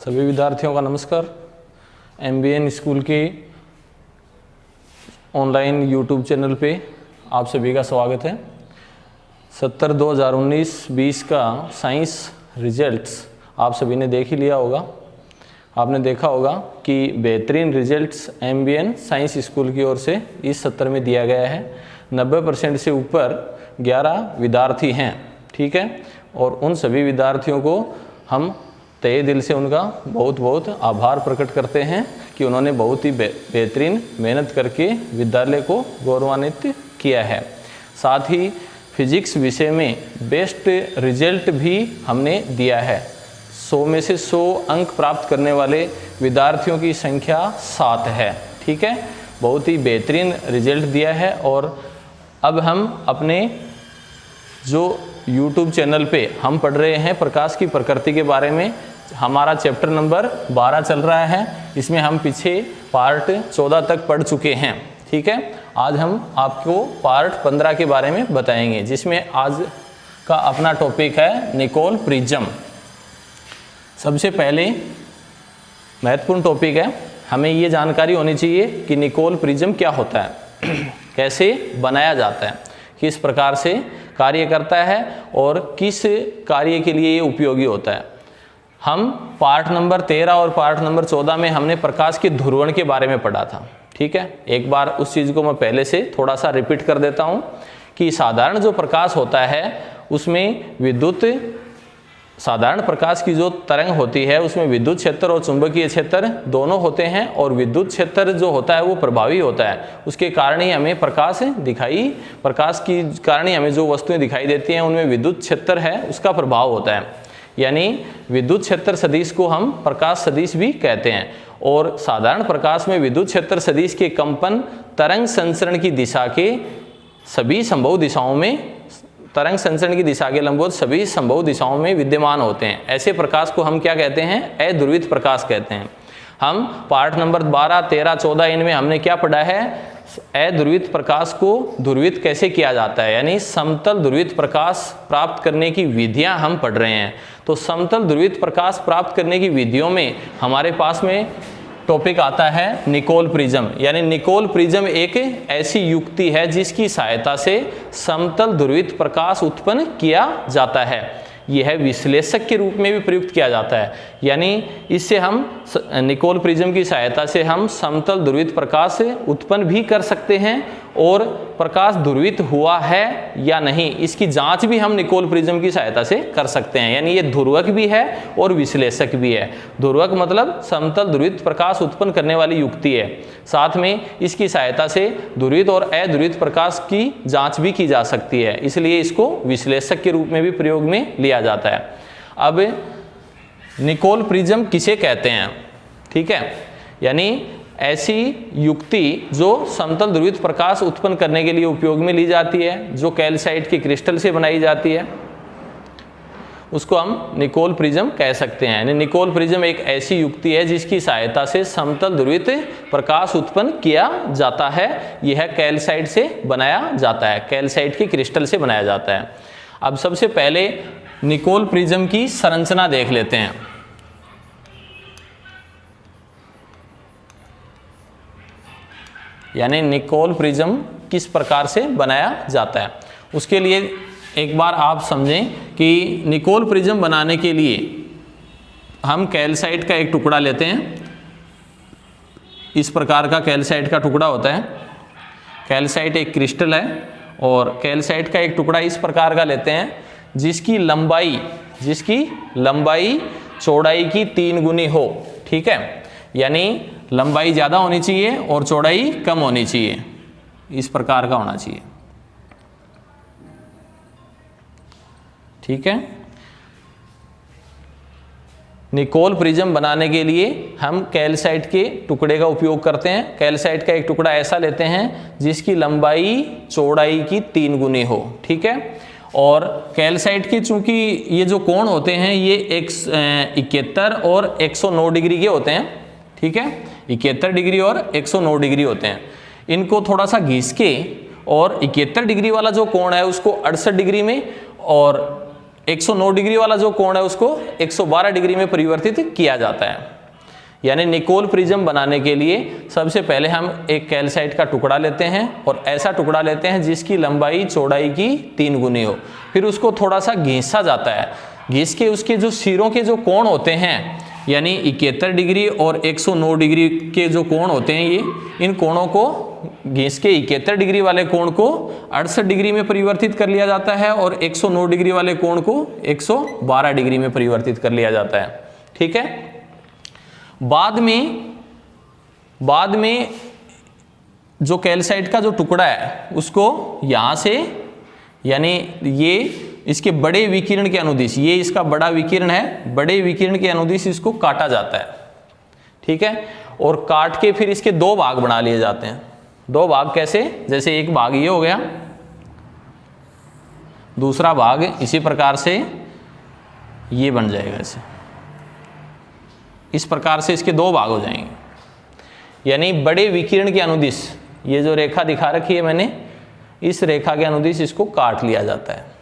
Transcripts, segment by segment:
सभी विद्यार्थियों का नमस्कार। MBN स्कूल के ऑनलाइन यूट्यूब चैनल पे आप सभी का स्वागत है। 2019-20 का साइंस रिजल्ट्स आप सभी ने देख ही लिया होगा। आपने देखा होगा कि बेहतरीन रिजल्ट्स MBN साइंस स्कूल की ओर से इस सत्र में दिया गया है। 90% से ऊपर 11 विद्यार्थी हैं, ठीक है। और उन सभी विद्यार्थियों को हम तहे दिल से उनका बहुत बहुत आभार प्रकट करते हैं कि उन्होंने बहुत ही बेहतरीन मेहनत करके विद्यालय को गौरवान्वित किया है। साथ ही फिजिक्स विषय में बेस्ट रिजल्ट भी हमने दिया है। 100 में से 100 अंक प्राप्त करने वाले विद्यार्थियों की संख्या 7 है, ठीक है। बहुत ही बेहतरीन रिजल्ट दिया है। और अब हम अपने जो YouTube चैनल पे हम पढ़ रहे हैं प्रकाश की प्रकृति के बारे में, हमारा चैप्टर नंबर 12 चल रहा है। इसमें हम पीछे पार्ट 14 तक पढ़ चुके हैं, ठीक है। आज हम आपको पार्ट 15 के बारे में बताएंगे, जिसमें आज का अपना टॉपिक है निकोल प्रिज्म। सबसे पहले महत्वपूर्ण टॉपिक है, हमें ये जानकारी होनी चाहिए कि निकोल प्रिज्म क्या होता है, कैसे बनाया जाता है, किस प्रकार से कार्य करता है और किस कार्य के लिए ये उपयोगी होता है। हम पार्ट नंबर 13 और पार्ट नंबर 14 में हमने प्रकाश के ध्रुवण के बारे में पढ़ा था, ठीक है। एक बार उस चीज़ को मैं पहले से थोड़ा सा रिपीट कर देता हूँ कि साधारण जो प्रकाश होता है उसमें साधारण प्रकाश की जो तरंग होती है उसमें विद्युत क्षेत्र और चुंबकीय क्षेत्र दोनों होते हैं। और विद्युत क्षेत्र जो होता है वो प्रभावी होता है, उसके कारण ही हमें प्रकाश की कारण ही हमें जो वस्तुएं दिखाई देती हैं उनमें विद्युत क्षेत्र है उसका प्रभाव होता है। यानी विद्युत क्षेत्र सदिश को हम प्रकाश सदिश भी कहते हैं। और साधारण प्रकाश में विद्युत क्षेत्र सदिश के कंपन तरंग संचरण की दिशा के सभी संभव दिशाओं में तरंग संचरण की दिशा के लंबवत सभी संभव दिशाओं में विद्यमान होते हैं। ऐसे प्रकाश को हम क्या कहते हैं? अध्रुवित प्रकाश कहते हैं। हम पार्ट नंबर 12, 13, 14 इनमें हमने क्या पढ़ा है? अध्रुवित प्रकाश को ध्रुवित कैसे किया जाता है, यानी समतल ध्रुवित प्रकाश प्राप्त करने की विधियां हम पढ़ रहे हैं। तो समतल ध्रुवित प्रकाश प्राप्त करने की विधियों में हमारे पास में टॉपिक आता है निकोल प्रिज्म। यानी निकोल प्रिज्म एक ऐसी युक्ति है जिसकी सहायता से समतल ध्रुवित प्रकाश उत्पन्न किया जाता है। यह विश्लेषक के रूप में भी प्रयुक्त किया जाता है। यानी इससे हम निकोल प्रिज्म की सहायता से हम समतल ध्रुवित प्रकाश उत्पन्न भी कर सकते हैं और प्रकाश ध्रुवित हुआ है या नहीं इसकी जांच भी हम निकोल प्रिज्म की सहायता से कर सकते हैं। यानी ये ध्रुवक भी है और विश्लेषक भी है। ध्रुवक मतलब समतल ध्रुवित प्रकाश उत्पन्न करने वाली युक्ति है, साथ में इसकी सहायता से ध्रुवित और अध्रुवित प्रकाश की जांच भी की जा सकती है, इसलिए इसको विश्लेषक के रूप में भी प्रयोग में लिया जाता है। अब निकोल प्रिज्म किसे कहते हैं, ठीक है। यानी ऐसी युक्ति जो समतल ध्रुवित प्रकाश उत्पन्न करने के लिए उपयोग में ली जाती है, जो कैल्साइट के क्रिस्टल से बनाई जाती है, उसको हम निकोल प्रिज्म कह सकते हैं। यानी निकोल प्रिज्म एक ऐसी युक्ति है जिसकी सहायता से समतल ध्रुवित प्रकाश उत्पन्न किया जाता है। यह कैल्साइट से बनाया जाता है, कैल्साइट के क्रिस्टल से बनाया जाता है। अब सबसे पहले निकोल प्रिज्म की संरचना देख लेते हैं। यानी निकोल प्रिज्म किस प्रकार से बनाया जाता है, उसके लिए एक बार आप समझें कि निकोल प्रिज्म बनाने के लिए हम कैल्साइट का एक टुकड़ा लेते हैं। इस प्रकार का कैल्साइट का टुकड़ा होता है। कैल्साइट एक क्रिस्टल है और कैल्साइट का एक टुकड़ा इस प्रकार का लेते हैं जिसकी लंबाई चौड़ाई की 3 गुनी हो, ठीक है। यानी लंबाई ज़्यादा होनी चाहिए और चौड़ाई कम होनी चाहिए, इस प्रकार का होना चाहिए, ठीक है। निकोल प्रिज्म बनाने के लिए हम कैल्साइट के टुकड़े का उपयोग करते हैं। कैल्साइट का एक टुकड़ा ऐसा लेते हैं जिसकी लंबाई चौड़ाई की 3 गुनी हो, ठीक है। और कैल्साइट के चूंकि ये जो कोण होते हैं ये 71 और 109 डिग्री के होते हैं, ठीक है। 71 डिग्री और 109 डिग्री होते हैं। इनको थोड़ा सा घिस के और 71 डिग्री वाला जो कोण है उसको 68 डिग्री में और 109 डिग्री वाला जो कोण है उसको 112 डिग्री में परिवर्तित किया जाता है। यानी निकोल प्रिज्म बनाने के लिए सबसे पहले हम एक कैल्साइट का टुकड़ा लेते हैं और ऐसा टुकड़ा लेते हैं जिसकी लंबाई चौड़ाई की 3 गुनी हो। फिर उसको थोड़ा सा घिसा जाता है, घिस के उसके जो सिरों के जो कोण होते हैं यानी 71 डिग्री और 109 डिग्री के जो कोण होते हैं, ये इन कोणों को घिस के 71 डिग्री वाले कोण को 68 डिग्री में परिवर्तित कर लिया जाता है और 109 डिग्री वाले कोण को 112 डिग्री में परिवर्तित कर लिया जाता है। ठीक है, बाद में जो कैल्साइट का जो टुकड़ा है उसको यहाँ से, यानी ये इसके बड़े विकिरण के अनुदिश, ये इसका बड़ा विकिरण है, बड़े विकिरण के अनुदिश इसको काटा जाता है। ठीक है, और काट के फिर इसके 2 भाग बना लिए जाते हैं। 2 भाग कैसे, जैसे एक भाग ये हो गया, दूसरा भाग इसी प्रकार से ये बन जाएगा, ऐसे इस प्रकार से इसके 2 भाग हो जाएंगे। यानी बड़े विकिरण के अनुदिश, ये जो रेखा दिखा रखी है मैंने, इस रेखा के अनुदिश इसको काट लिया जाता है।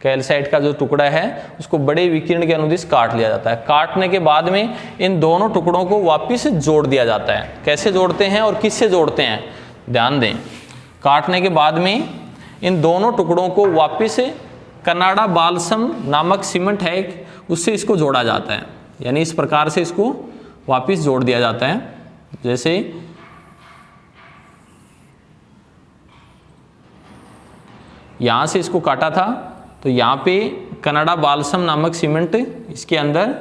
कैल्साइट का जो टुकड़ा है उसको बड़े विकिरण के अनुदिश काट लिया जाता है। काटने के बाद में इन दोनों टुकड़ों को वापस जोड़ दिया जाता है। कैसे जोड़ते हैं और किससे जोड़ते हैं, ध्यान दें। काटने के बाद में इन दोनों टुकड़ों को वापस कनाडा बाल्सम नामक सीमेंट है एक, उससे इसको जोड़ा जाता है। यानी इस प्रकार से इसको वापस जोड़ दिया जाता है। जैसे यहां से इसको काटा था तो यहाँ पे कनाडा बाल्सम नामक सीमेंट इसके अंदर,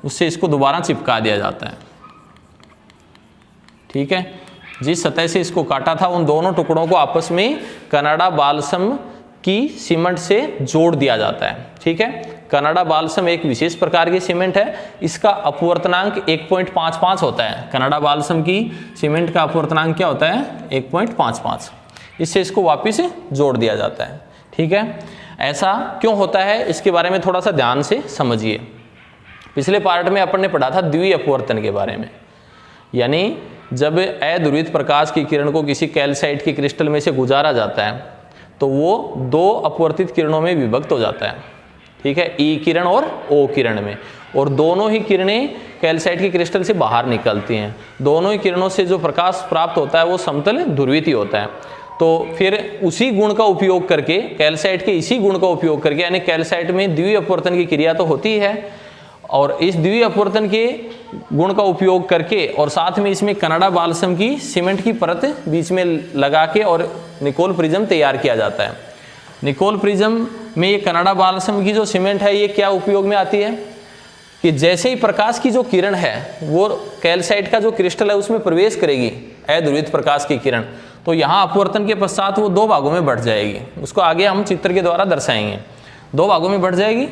उससे इसको दोबारा चिपका दिया जाता है। ठीक है, जिस सतह से इसको काटा था उन दोनों टुकड़ों को आपस में कनाडा बाल्सम की सीमेंट से जोड़ दिया जाता है। ठीक है, कनाडा बाल्सम एक विशेष प्रकार की सीमेंट है, इसका अपवर्तनांक 1.55 होता है। कनाडा बाल्सम की सीमेंट का अपवर्तनांक क्या होता है, 1.55। इससे इसको वापस जोड़ दिया जाता है। ठीक है, ऐसा क्यों होता है इसके बारे में थोड़ा सा ध्यान से समझिए। पिछले पार्ट में अपन ने पढ़ा था द्वि अपवर्तन के बारे में, यानी जब अध्रुवित प्रकाश की किरण को किसी कैल्साइट के क्रिस्टल में से गुजारा जाता है तो वो 2 अपवर्तित किरणों में विभक्त हो जाता है। ठीक है, ई किरण और ओ किरण में, और दोनों ही किरणें कैल्साइट के क्रिस्टल से बाहर निकलती हैं। दोनों ही किरणों से जो प्रकाश प्राप्त होता है वो समतल ध्रुवित ही होता है। तो फिर उसी गुण का उपयोग करके, कैल्साइट के इसी गुण का उपयोग करके, यानी कैल्साइट में द्वि अपवर्तन की क्रिया तो होती है, और इस द्वि अपवर्तन के गुण का उपयोग करके और साथ में इसमें कनाडा बाल्सम की सीमेंट की परत बीच में लगा के और निकोल प्रिज्म तैयार किया जाता है। निकोल प्रिज्म में ये कनाडा बाल्सम की जो सीमेंट है ये क्या उपयोग में आती है कि जैसे ही प्रकाश की जो किरण है वो कैल्साइट का जो क्रिस्टल है उसमें प्रवेश करेगी, अध्रुवित प्रकाश की किरण, तो यहाँ अपवर्तन के पश्चात वो 2 भागों में बढ़ जाएगी। उसको आगे हम चित्र के द्वारा दर्शाएंगे। 2 भागों में बढ़ जाएगी,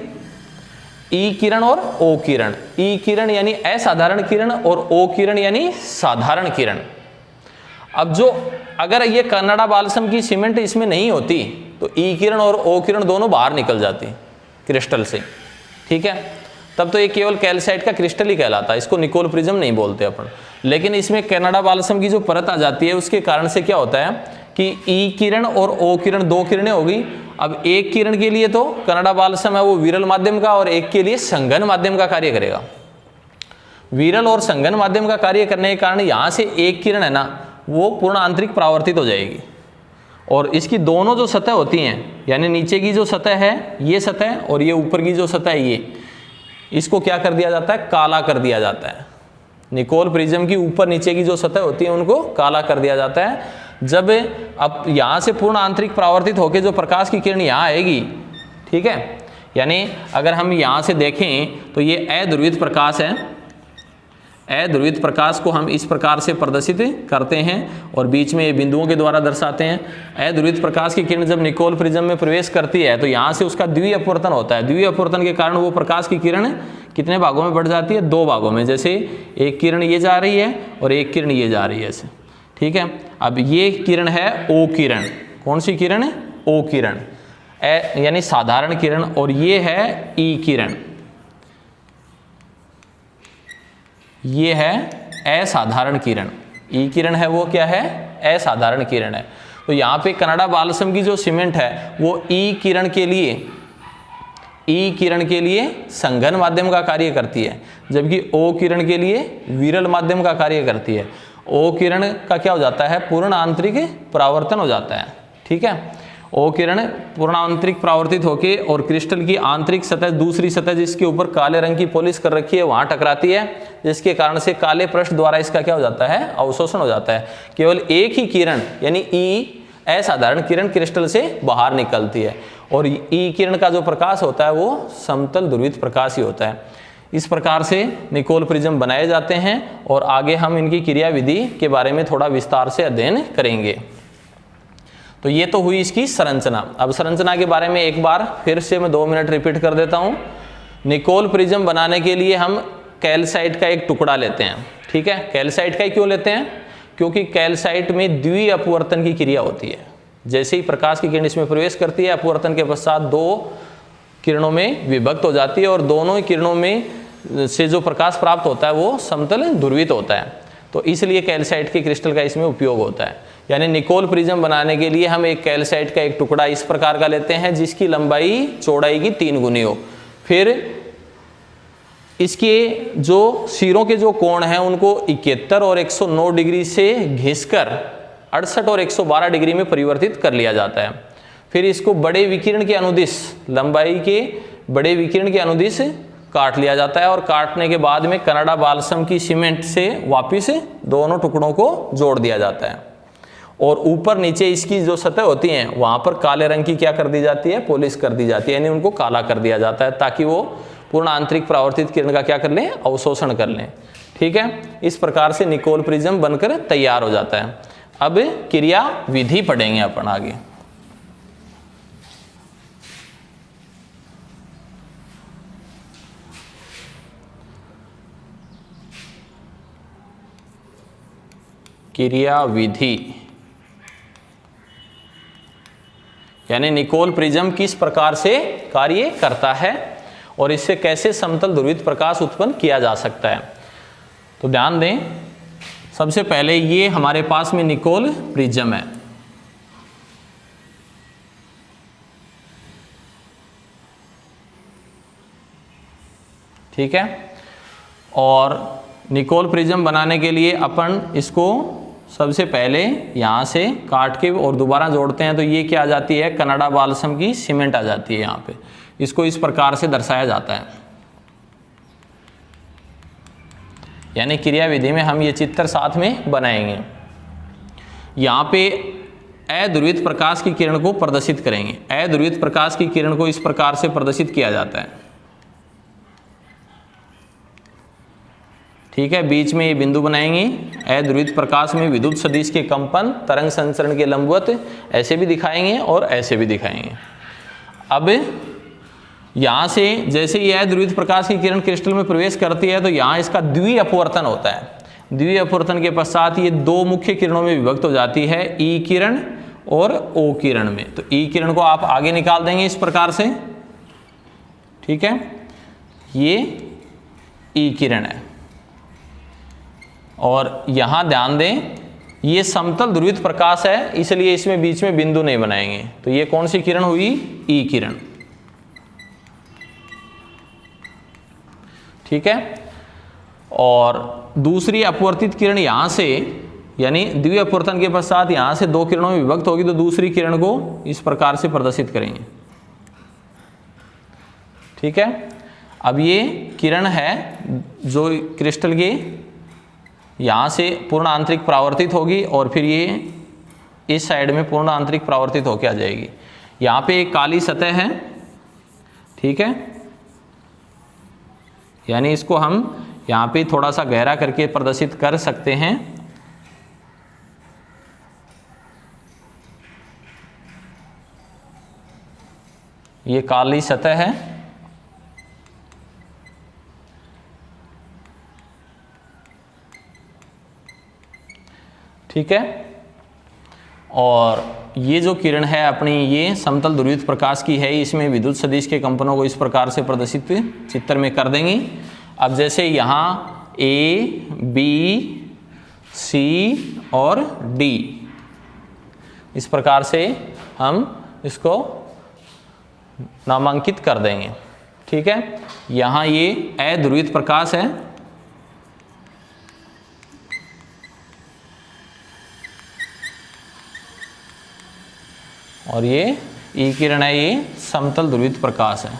ई किरण और ओ किरण। ई किरण यानी असाधारण किरण और ओ किरण यानी साधारण किरण। अब जो अगर ये कनाडा बाल्सम की सीमेंट इसमें नहीं होती तो ई किरण और ओ किरण दोनों बाहर निकल जाती क्रिस्टल से। ठीक है, तब तो ये केवल कैल्साइट का क्रिस्टल ही कहलाता है, इसको निकोल प्रिज्म नहीं बोलते अपन। लेकिन इसमें कनाडा बाल्सम की जो परत आ जाती है उसके कारण से क्या होता है कि ई किरण और ओ किरण 2 किरणें हो गई। अब एक किरण के लिए तो कनाडा बाल्सम है वो विरल माध्यम का, और एक के लिए संघन माध्यम का कार्य करेगा। विरल और संघन माध्यम का कार्य करने के कारण यहाँ से एक किरण है ना वो पूर्ण आंतरिक परावर्तित हो जाएगी, और इसकी दोनों जो सतह होती हैं, यानी नीचे की जो सतह है ये सतह और ये ऊपर की जो सतह है ये, इसको क्या कर दिया जाता है, काला कर दिया जाता है। निकोल प्रिज्म की ऊपर नीचे की जो सतह होती है उनको काला कर दिया जाता है। जब अब यहाँ से पूर्ण आंतरिक परावर्तित होकर जो प्रकाश की किरण यहाँ आएगी, ठीक है, यानी अगर हम यहाँ से देखें तो ये अध्रुवित प्रकाश है। अध्रुवित प्रकाश को हम इस प्रकार से प्रदर्शित करते हैं और बीच में ये बिंदुओं के द्वारा दर्शाते हैं। अध्रुवित प्रकाश की किरण जब निकोल प्रिज्म में प्रवेश करती है तो यहाँ से उसका द्वि अपवर्तन होता है। द्वि अपवर्तन के कारण वो प्रकाश की किरण कितने भागों में बढ़ जाती है, 2 भागों में। जैसे एक किरण ये जा रही है और एक किरण ये जा रही है ऐसे, ठीक है। अब ये किरण है ओ किरण। कौन सी किरण है, ओ किरण, यानी साधारण किरण, और ये है ई किरण, ये है असाधारण किरण। ई किरण है वो क्या है, असाधारण किरण है। तो यहाँ पे कनाडा बाल्सम की जो सीमेंट है वो ई किरण के लिए ई किरण के लिए संघन माध्यम का कार्य करती है, जबकि ओ किरण के लिए विरल माध्यम का कार्य करती है। ओ किरण का क्या हो जाता है, पूर्ण आंतरिक परावर्तन हो जाता है। ठीक है, ओ किरण पूर्ण आंतरिक परावर्तित होके और क्रिस्टल की आंतरिक सतह, दूसरी सतह जिसके ऊपर काले रंग की पॉलिश कर रखी है, वहां टकराती है, जिसके कारण से काले पृष्ठ द्वारा इसका क्या हो जाता है, अवशोषण हो जाता है। केवल एक ही किरण यानी ई असाधारण किरण क्रिस्टल से बाहर निकलती है, और ई किरण का जो प्रकाश होता है वो समतल ध्रुवित प्रकाश ही होता है। इस प्रकार से निकोल प्रिज्म बनाए जाते हैं, और आगे हम इनकी क्रियाविधि के बारे में थोड़ा विस्तार से अध्ययन करेंगे। तो ये तो हुई इसकी संरचना। अब संरचना के बारे में एक बार फिर से मैं 2 मिनट रिपीट कर देता हूँ। निकोल प्रिज्म बनाने के लिए हम कैल्साइट का एक टुकड़ा लेते हैं। ठीक है, कैल्साइट का ही क्यों लेते हैं, क्योंकि कैल्साइट में द्वि अपवर्तन की क्रिया होती है। जैसे ही प्रकाश की किरण इसमें प्रवेश करती है, अपवर्तन के पश्चात 2 किरणों में विभक्त हो जाती है, और दोनों ही किरणों में से जो प्रकाश प्राप्त होता है वो समतल ध्रुवित होता है। तो इसलिए कैल्साइट के क्रिस्टल का इसमें उपयोग होता है। यानी निकोल प्रिज्म बनाने के लिए हम एक कैल्साइट का एक टुकड़ा इस प्रकार का लेते हैं, जिसकी लंबाई चौड़ाई की 3 गुनी हो। फिर इसके जो सिरों के जो कोण हैं उनको 71 और 109 डिग्री से घिसकर 68 और 112 डिग्री में परिवर्तित कर लिया जाता है। फिर इसको बड़े विकिरण के अनुदिश, लंबाई के बड़े विकिरण के अनुदिश काट लिया जाता है, और काटने के बाद में कनाडा बाल्सम की सीमेंट से वापिस दोनों टुकड़ों को जोड़ दिया जाता है, और ऊपर नीचे इसकी जो सतह होती हैं वहां पर काले रंग की क्या कर दी जाती है, पॉलिश कर दी जाती है, यानी उनको काला कर दिया जाता है, ताकि वो पूर्ण आंतरिक परावर्तित किरण का क्या कर लें, अवशोषण कर लें। ठीक है, इस प्रकार से निकोल प्रिज्म बनकर तैयार हो जाता है। अब क्रिया विधि पढ़ेंगे अपन आगे। क्रिया विधि यानी निकोल प्रिज्म किस प्रकार से कार्य करता है और इससे कैसे समतल ध्रुवित प्रकाश उत्पन्न किया जा सकता है। तो ध्यान दें, सबसे पहले ये हमारे पास में निकोल प्रिज्म है। ठीक है, और निकोल प्रिज्म बनाने के लिए अपन इसको सबसे पहले यहाँ से काट के और दोबारा जोड़ते हैं, तो ये क्या आ जाती है, कनाडा बाल्सम की सीमेंट आ जाती है यहाँ पे। इसको इस प्रकार से दर्शाया जाता है, यानी क्रिया विधि में हम ये चित्र साथ में बनाएंगे। यहाँ पे अध्रुवित प्रकाश की किरण को प्रदर्शित करेंगे। अध्रुवित प्रकाश की किरण को इस प्रकार से प्रदर्शित किया जाता है। ठीक है, बीच में ये बिंदु बनाएंगे। अध्रुवित प्रकाश में विद्युत सदिश के कंपन तरंग संचरण के लंबवत ऐसे भी दिखाएंगे और ऐसे भी दिखाएंगे। अब यहाँ से जैसे ये अध्रुवित प्रकाश की किरण क्रिस्टल में प्रवेश करती है, तो यहाँ इसका द्वि अपवर्तन होता है। द्वि अपवर्तन के पश्चात ये 2 मुख्य किरणों में विभक्त हो जाती है, ई किरण और ओ किरण में। तो ई किरण को आप आगे निकाल देंगे इस प्रकार से। ठीक है, ये ई किरण है, और यहां ध्यान दें ये समतल ध्रुवित प्रकाश है, इसलिए इसमें बीच में बिंदु नहीं बनाएंगे। तो ये कौन सी किरण हुई, ई किरण। ठीक है, और दूसरी अपवर्तित किरण यहां से, यानी द्वि अपवर्तन के पश्चात यहां से 2 किरणों में विभक्त होगी, तो दूसरी किरण को इस प्रकार से प्रदर्शित करेंगे। ठीक है, अब ये किरण है जो क्रिस्टल के यहाँ से पूर्ण आंतरिक परावर्तित होगी, और फिर ये इस साइड में पूर्ण आंतरिक परावर्तित होकर आ जाएगी। यहाँ पे एक काली सतह है। ठीक है, यानी इसको हम यहाँ पे थोड़ा सा गहरा करके प्रदर्शित कर सकते हैं। ये काली सतह है। ठीक है, और ये जो किरण है अपनी, ये समतल ध्रुवित प्रकाश की है। इसमें विद्युत सदिश के कंपनों को इस प्रकार से प्रदर्शित चित्र में कर देंगे। अब जैसे यहाँ ए, बी, सी और डी, इस प्रकार से हम इसको नामांकित कर देंगे। ठीक है, यहाँ ये अध्रुवित प्रकाश है और ये ई किरण है, ये समतल ध्रुवित प्रकाश है,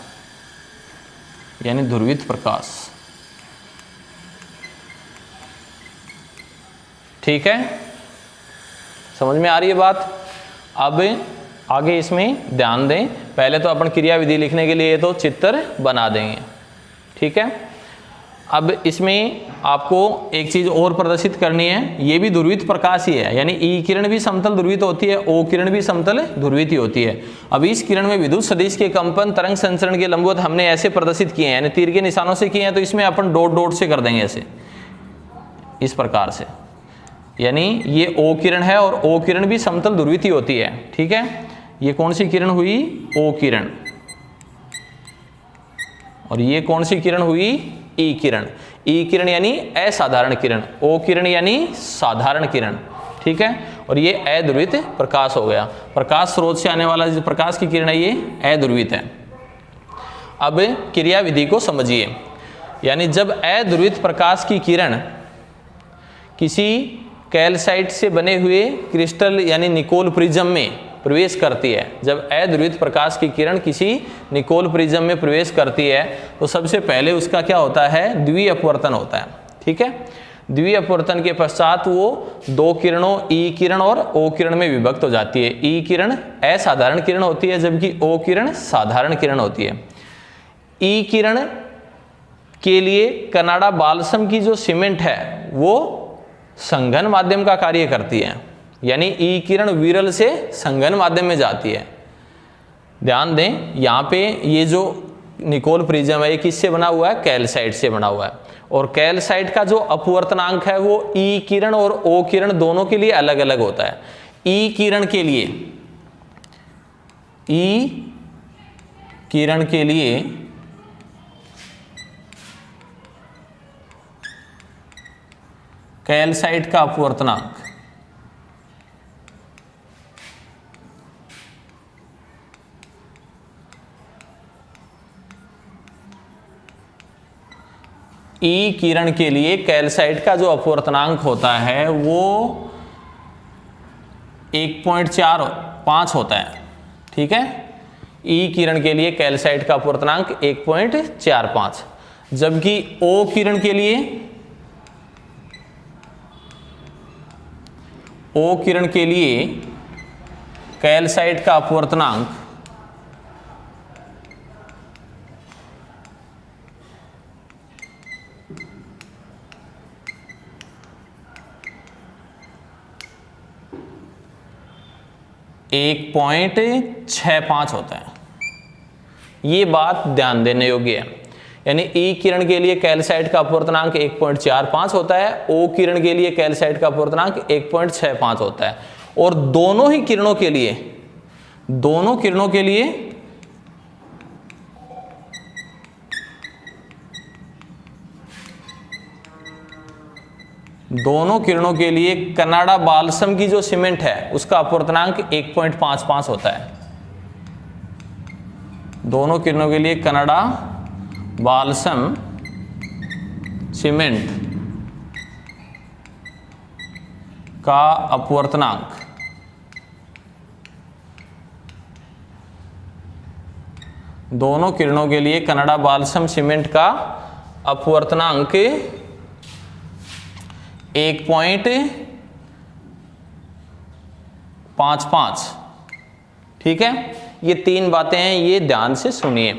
यानी ध्रुवित प्रकाश। ठीक है, समझ में आ रही है बात। अब आगे इसमें ध्यान दें, पहले तो अपन क्रिया विधि लिखने के लिए तो चित्र बना देंगे। ठीक है, अब इसमें आपको एक चीज और प्रदर्शित करनी है, ये भी ध्रुवित प्रकाश ही है, यानी ई किरण भी समतल ध्रुवित होती है, ओ किरण भी समतल ध्रुवित ही होती है। अब इस किरण में विद्युत सदिश के कंपन तरंग संचरण के लंबवत हमने ऐसे प्रदर्शित किए हैं, यानी तीर के निशानों से किए हैं, तो इसमें अपन डॉट डॉट से कर देंगे ऐसे, इस प्रकार से, यानी ये ओ किरण है और ओ किरण भी समतल ध्रुवित ही होती है। ठीक है, ये कौन सी किरण हुई, ओ किरण, और ये कौन सी किरण हुई, ई किरण। ई किरण यानी असाधारण किरण, ओ किरण यानी साधारण किरण। ठीक है, और ये अध्रुवित प्रकाश हो गया। प्रकाश स्रोत से आने वाला जो प्रकाश की किरण है ये अध्रुवित है। अब क्रिया विधि को समझिए, यानी जब अध्रुवित प्रकाश की किरण किसी कैल्साइट से बने हुए क्रिस्टल यानी निकोल प्रिज्म में प्रवेश करती है, जब अध्रुवित प्रकाश की किरण किसी निकोल प्रिज्म में प्रवेश करती है तो सबसे पहले उसका क्या होता है, द्वि अपवर्तन होता है। ठीक है, द्वि अपवर्तन के पश्चात वो दो किरणों ई किरण और ओ किरण में विभक्त हो जाती है। ई किरण असाधारण किरण होती है जबकि ओ किरण साधारण किरण होती है। ई किरण के लिए कनाडा बाल्सम की जो सीमेंट है वो संघन माध्यम का कार्य करती है, यानी ई किरण विरल से संघन माध्यम में जाती है। ध्यान दें, यहाँ पे ये जो निकोल प्रिज्म है ये किससे बना हुआ है, कैल्साइट से बना हुआ है, और कैल्साइट का जो अपवर्तनांक है वो ई किरण और ओ किरण दोनों के लिए अलग अलग होता है। ई किरण के लिए, ई किरण के लिए कैल्साइट का अपवर्तनांक ई किरण के लिए कैल्साइट का जो अपवर्तनांक होता है वो 1.45 होता है। ठीक है, ई किरण के लिए कैल्साइट का अपवर्तनांक 1.45, जबकि ओ किरण के लिए, ओ किरण के लिए कैल्साइट का अपवर्तनांक 1.65 होता है। ये बात ध्यान देने योग्य है, यानी ई किरण के लिए कैल्साइट का अपवर्तनांक 1.45 होता है, ओ किरण के लिए कैल्साइट का अपवर्तनांक 1.65 होता है, और दोनों ही किरणों के लिए, दोनों किरणों के लिए कनाडा बाल्सम की जो सीमेंट है उसका अपवर्तनांक 1.55 होता है। दोनों किरणों के लिए कनाडा बाल्सम सीमेंट का अपवर्तनांक दोनों किरणों के लिए कनाडा बाल्सम सीमेंट का अपवर्तनांक 1.55। ठीक है, ये तीन बातें हैं, ये ध्यान से सुनिए।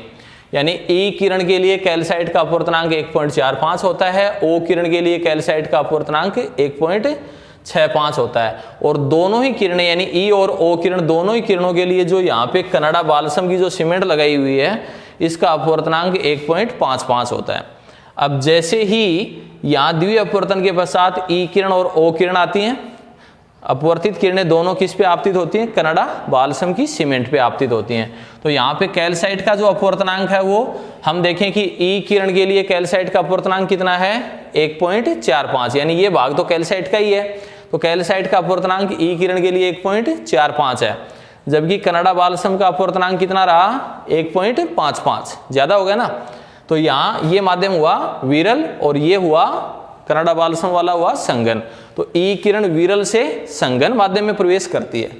यानी ई किरण के लिए कैल्साइट का अपवर्तनांक 1.45 होता है, ओ किरण के लिए कैल्साइट का अपवर्तनांक 1.65 होता है, और दोनों ही किरणें यानी ई और ओ किरण दोनों ही किरणों के लिए जो यहाँ पे कनाडा बाल्सम की जो सीमेंट लगाई हुई है इसका अपवर्तनांक 1.55 होता है। अब जैसे ही यहाँ द्वि अपवर्तन के पश्चात ई किरण और ओ किरण आती हैं, अपवर्तित किरणें दोनों किस पे आपतित होती हैं, कनाडा बाल्सम की सीमेंट पे आपतित होती हैं। तो यहाँ पे कैल्साइट का जो अपवर्तनांक है वो हम देखें कि ई किरण के लिए कैल्साइट का अपवर्तनांक कितना है, 1.45, यानी ये भाग तो कैल्साइट का ही है, तो कैल्साइट का अपवर्तनांक ई किरण के लिए 1.45 है, जबकि कनाडा बालसम का अपवर्तनांक कितना रहा 1.55, ज्यादा हो गया ना। तो यहाँ ये माध्यम हुआ विरल और ये हुआ कनाडा बालसम वाला हुआ संघन। तो ई किरण विरल से संघन माध्यम में प्रवेश करती है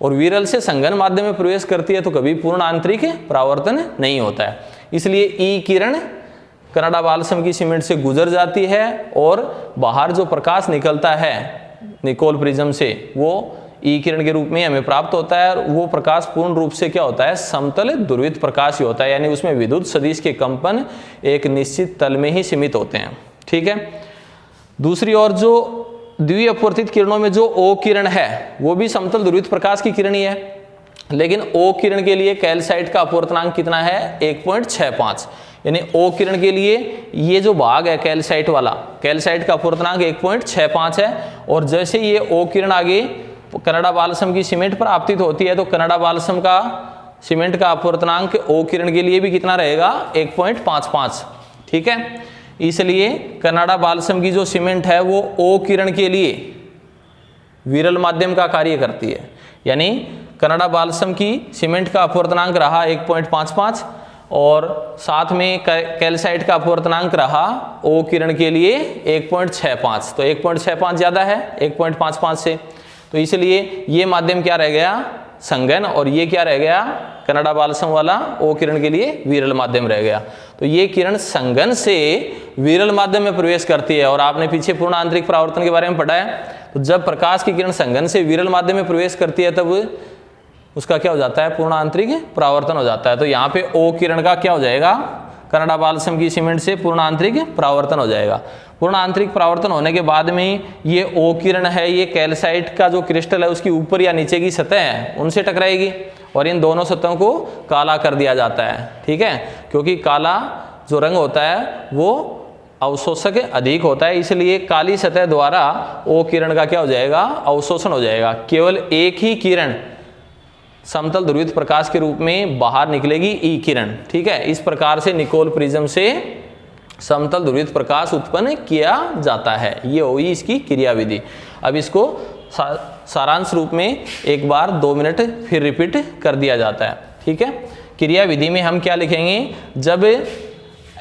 और विरल से संघन माध्यम में प्रवेश करती है तो कभी पूर्ण आंतरिक परावर्तन नहीं होता है। इसलिए ई किरण कनाडा बालसम की सीमेंट से गुजर जाती है और बाहर जो प्रकाश निकलता है निकोल प्रिज्म से वो ई किरण के रूप में हमें प्राप्त होता है। और वो प्रकाश पूर्ण रूप से क्या होता है, समतल ध्रुवित प्रकाश ही होता है, यानी उसमें विद्युत सदिश के कंपन एक निश्चित तल में ही सीमित होते हैं। ठीक है। दूसरी ओर जो द्विअपवर्तित किरणों में जो ओ किरण है वो भी समतल ध्रुवित प्रकाश की किरण ही है, लेकिन ओ किरण के लिए कैल्साइट का अपवर्तनांक कितना है 1.65, यानी ओ किरण के लिए ये जो भाग है कैल्साइट वाला, कैल्साइट का अपवर्तनांक 1.65 है। और जैसे ये ओ किरण आगे कनाडा बालसम की सीमेंट पर आपतित होती है तो कनाडा बालसम का सीमेंट का अपवर्तनांक ओ किरण के लिए भी कितना रहेगा 1.55। ठीक है। इसलिए कनाडा बालसम की जो सीमेंट है वो ओ किरण के लिए विरल माध्यम का कार्य करती है, यानी कनाडा बालसम की सीमेंट का अपवर्तनांक रहा 1.55 और साथ में कैल्साइट का अपवर्तनांक रहा ओ किरण के लिए 1.65। तो 1.65 ज्यादा है 1.55 से, तो इसलिए ये माध्यम क्या रह गया संघन और ये क्या रह गया कनाडा बालसम वाला ओ किरण के लिए विरल माध्यम रह गया। तो ये किरण संघन से विरल माध्यम में प्रवेश करती है और आपने पीछे पूर्ण आंतरिक परावर्तन के बारे में पढ़ा है। तो जब प्रकाश की किरण संघन से विरल माध्यम में प्रवेश करती है तब उसका क्या हो जाता है, पूर्ण आंतरिक परावर्तन हो जाता है। तो यहाँ पे ओ किरण का क्या हो जाएगा, कनाडा बालसम की सीमेंट से पूर्ण आंतरिक परावर्तन हो जाएगा। पूर्ण आंतरिक परावर्तन होने के बाद में ये ओ किरण है ये कैल्साइट का जो क्रिस्टल है उसकी ऊपर या नीचे की सतह है उनसे टकराएगी और इन दोनों सतहों को काला कर दिया जाता है। ठीक है, क्योंकि काला जो रंग होता है वो अवशोषक अधिक होता है, इसलिए काली सतह द्वारा ओ किरण का क्या हो जाएगा, अवशोषण हो जाएगा। केवल एक ही किरण समतल ध्रुवित प्रकाश के रूप में बाहर निकलेगी ई किरण। ठीक है, इस प्रकार से निकोल प्रिज्म से समतल ध्रुवित प्रकाश उत्पन्न किया जाता है। ये हुई इसकी क्रियाविधि। अब इसको सारांश रूप में एक बार 2 मिनट फिर रिपीट कर दिया जाता है। ठीक है, क्रियाविधि में हम क्या लिखेंगे, जब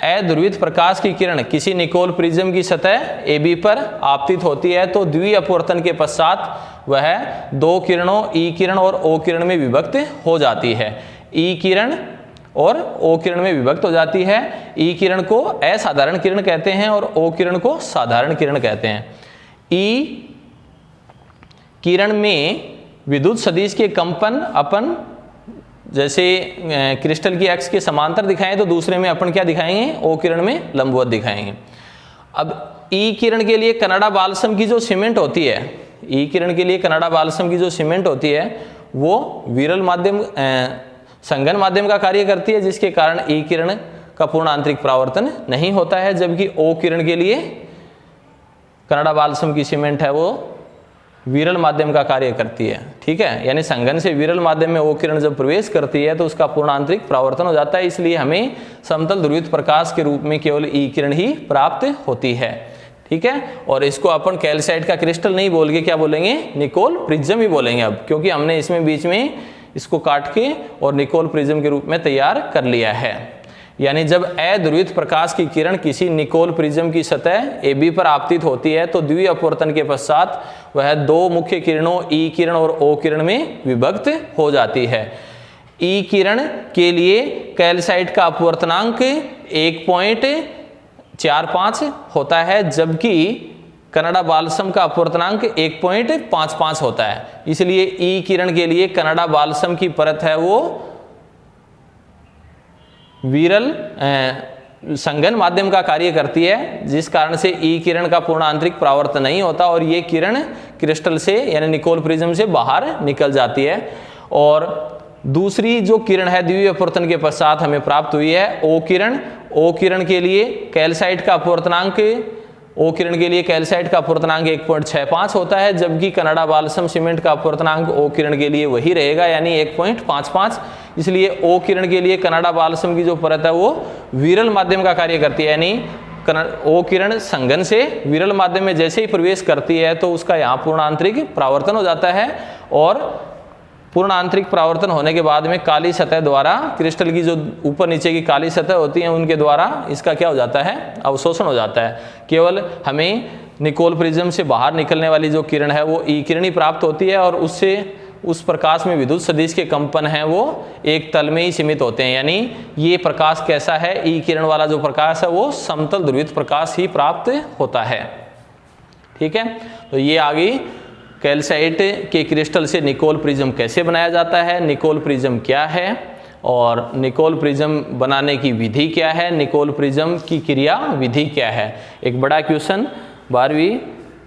अध्रुवित प्रकाश की किरण किसी निकोल प्रिज्म की सतह AB पर आपतित होती है तो द्विअपवर्तन के पश्चात वह 2 किरणों ई किरण और ओ किरण में विभक्त हो जाती है। ई किरण और ओ किरण में विभक्त हो जाती है। ई किरण को असाधारण किरण कहते हैं और ओ किरण को साधारण किरण कहते हैं। ई किरण में विद्युत सदिश के कंपन अपन जैसे क्रिस्टल की एक्स के समांतर दिखाएं तो दूसरे में अपन क्या दिखाएंगे, ओ किरण में लंबवत दिखाएंगे। अब ई किरण के लिए कनाडा बालसम की जो सीमेंट होती है, ई किरण के लिए कनाडा बालसम की जो सीमेंट होती है वो विरल माध्यम संघन माध्यम का कार्य करती है, जिसके कारण ई किरण का पूर्ण आंतरिक परावर्तन नहीं होता है, जबकि ओ किरण के लिए कनाडा बालसम की सीमेंट है वो विरल माध्यम का कार्य करती है। ठीक है, यानी संघन से विरल माध्यम में ओ किरण जब प्रवेश करती है तो उसका पूर्ण आंतरिक परावर्तन हो जाता है, इसलिए हमें समतल ध्रुवित प्रकाश के रूप में केवल ई किरण ही प्राप्त होती है। ठीक है, और इसको अपन कैल्साइट का क्रिस्टल नहीं बोल के क्या बोलेंगे, निकोल प्रिज्म ही बोलेंगे अब, क्योंकि हमने इसमें बीच में इसको काट के और निकोल प्रिज्म के रूप में तैयार कर लिया है। यानी जब अध्रुवित प्रकाश की किरण किसी निकोल प्रिज्म की सतह AB पर आपतित होती है तो द्विअपवर्तन के पश्चात वह 2 मुख्य किरणों ई किरण और ओ किरण में विभक्त हो जाती है। ई किरण के लिए कैल्साइट का अपवर्तनांक 1.45 होता है, जबकि कनाडा बालसम का अपवर्तनांक 1.55 होता है। इसलिए ई किरण के लिए कनाडा बालसम की परत है वो विरल संघन माध्यम का कार्य करती है, जिस कारण से ई किरण का पूर्ण आंतरिक परावर्तन नहीं होता और ये किरण क्रिस्टल से यानी निकोल प्रिज्म से बाहर निकल जाती है। और दूसरी जो किरण है द्विअपवर्तन के पश्चात हमें प्राप्त हुई है ओ किरण। ओ किरण के लिए कैल्साइट का अपवर्तनांक ओ किरण के लिए कैल्साइट का अपवर्तनांक 1.65 होता है, जबकि कनाडा बालसम सीमेंट का अपवर्तनांक ओ किरण के लिए वही रहेगा यानी 1.55। इसलिए ओ किरण के लिए कनाडा बालसम की जो परत है वो विरल माध्यम का कार्य करती है, यानी ओ किरण संघन से विरल माध्यम में जैसे ही प्रवेश करती है तो उसका यहाँ पूर्ण आंतरिक परावर्तन हो जाता है और पूर्ण आंतरिक परावर्तन होने के बाद में काली सतह द्वारा क्रिस्टल की जो ऊपर नीचे की काली सतह होती है उनके द्वारा इसका क्या हो जाता है, अवशोषण हो जाता है। केवल हमें निकोल प्रिज्म से बाहर निकलने वाली जो किरण है वो ई किरण ही प्राप्त होती है और उससे उस प्रकाश में विद्युत सदिश के कंपन हैं वो एक तल में ही सीमित होते हैं। यानी ये प्रकाश कैसा है, ई किरण वाला जो प्रकाश है वो समतल ध्रुवित प्रकाश ही प्राप्त होता है। ठीक है, तो ये आ गई कैल्साइट के क्रिस्टल से निकोल प्रिज्म कैसे बनाया जाता है, निकोल प्रिज्म क्या है और निकोल प्रिज्म बनाने की विधि क्या है, निकोल प्रिज्म की क्रिया विधि क्या है। एक बड़ा क्वेश्चन 12वीं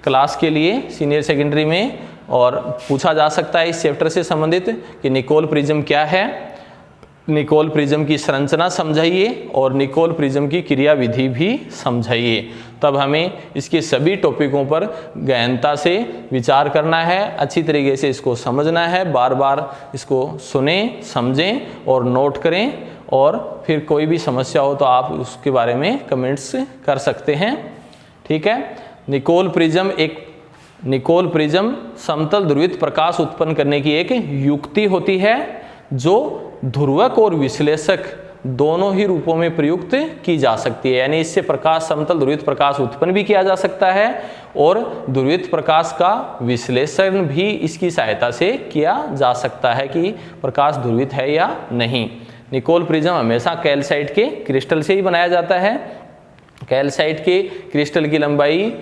क्लास के लिए सीनियर सेकेंडरी में और पूछा जा सकता है इस चैप्टर से संबंधित कि निकोल प्रिज्म क्या है, निकोल प्रिज्म की संरचना समझाइए और निकोल प्रिज्म की क्रिया विधि भी समझाइए। तब हमें इसके सभी टॉपिकों पर गहनता से विचार करना है, अच्छी तरीके से इसको समझना है, बार बार इसको सुने, समझें और नोट करें और फिर कोई भी समस्या हो तो आप उसके बारे में कमेंट्स कर सकते हैं। ठीक है, निकोल प्रिज्म समतल ध्रुवित प्रकाश उत्पन्न करने की एक युक्ति होती है जो ध्रुवक और विश्लेषक दोनों ही रूपों में प्रयुक्त की जा सकती है। यानी इससे प्रकाश समतल ध्रुवित प्रकाश उत्पन्न भी किया जा सकता है और ध्रुवित प्रकाश का विश्लेषण भी इसकी सहायता से किया जा सकता है कि प्रकाश ध्रुवित है या नहीं। निकोल प्रिज्म हमेशा कैल्साइट के क्रिस्टल से ही बनाया जाता है। कैल्साइट के क्रिस्टल की लंबाई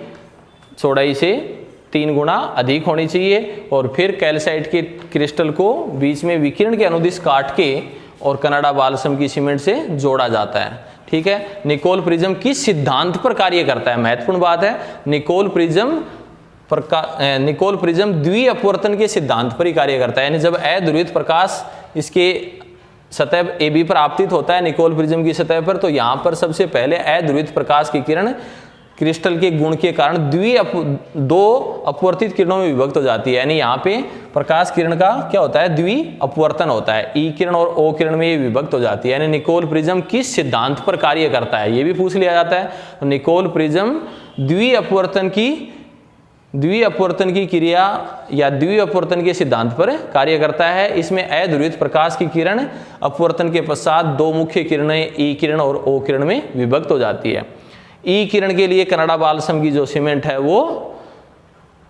चौड़ाई से 3 गुना अधिक होनी चाहिए और फिर कैल्साइट के क्रिस्टल को बीच में विकिरण के अनुदिश काट के और कनाडा बालसम की सीमेंट से जोड़ा जाता है। ठीक है, निकोल प्रिज्म किस सिद्धांत पर कार्य करता है, महत्वपूर्ण बात है। निकोल प्रिज्म द्वि अपवर्तन के सिद्धांत पर ही कार्य करता है। यानी जब अध्रुवित प्रकाश इसके सतह AB पर आपतित होता है निकोल प्रिज्म की सतह पर, तो यहाँ पर सबसे पहले अध्रुवित प्रकाश की किरण क्रिस्टल के गुण के कारण दो अपवर्तित किरणों में विभक्त हो जाती है। यानी यहाँ पे प्रकाश किरण का क्या होता है, द्वि अपवर्तन होता है, ई किरण और ओ किरण में ये विभक्त हो जाती है। यानी निकोल प्रिज्म किस सिद्धांत पर कार्य करता है ये भी पूछ लिया जाता है। तो निकोल प्रिज्म द्वि अपवर्तन की क्रिया या द्वि अपवर्तन के सिद्धांत पर कार्य करता है। इसमें अध्रुवित प्रकाश की किरण अपवर्तन के पश्चात दो मुख्य किरणें ई किरण और ओ किरण में विभक्त हो जाती है। ई किरण के लिए कनाडा बालसम की जो सीमेंट है वो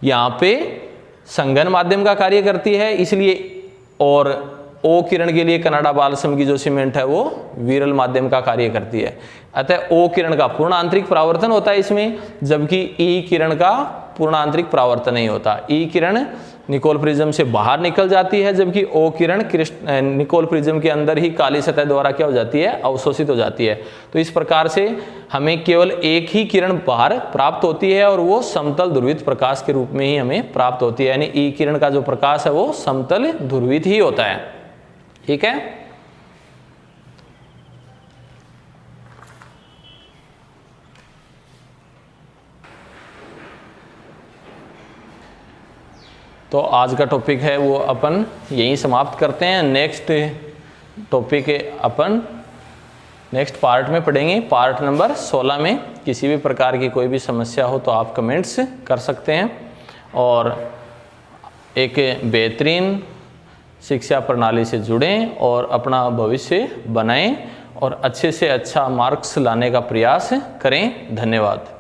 यहाँ पे संघन माध्यम का कार्य करती है इसलिए, और ओ किरण के लिए कनाडा बालसम की जो सीमेंट है वो विरल माध्यम का कार्य करती है। अतः ओ किरण का पूर्ण आंतरिक परावर्तन होता है इसमें, जबकि ई किरण का पूर्ण आंतरिक परावर्तन नहीं होता। ई किरण निकोल प्रिज्म से बाहर निकल जाती है, जबकि ओ किरण निकोल प्रिज्म के अंदर ही काली सतह द्वारा क्या हो जाती है, अवशोषित हो जाती है। तो इस प्रकार से हमें केवल एक ही किरण बाहर प्राप्त होती है और वो समतल ध्रुवित प्रकाश के रूप में ही हमें प्राप्त होती है। यानी ई किरण का जो प्रकाश है वो समतल ध्रुवित ही होता है। ठीक है, तो आज का टॉपिक है वो अपन यहीं समाप्त करते हैं। नेक्स्ट टॉपिक अपन नेक्स्ट पार्ट में पढ़ेंगे, पार्ट नंबर 16 में। किसी भी प्रकार की कोई भी समस्या हो तो आप कमेंट्स कर सकते हैं और एक बेहतरीन शिक्षा प्रणाली से जुड़ें और अपना भविष्य बनाएं और अच्छे से अच्छा मार्क्स लाने का प्रयास करें। धन्यवाद।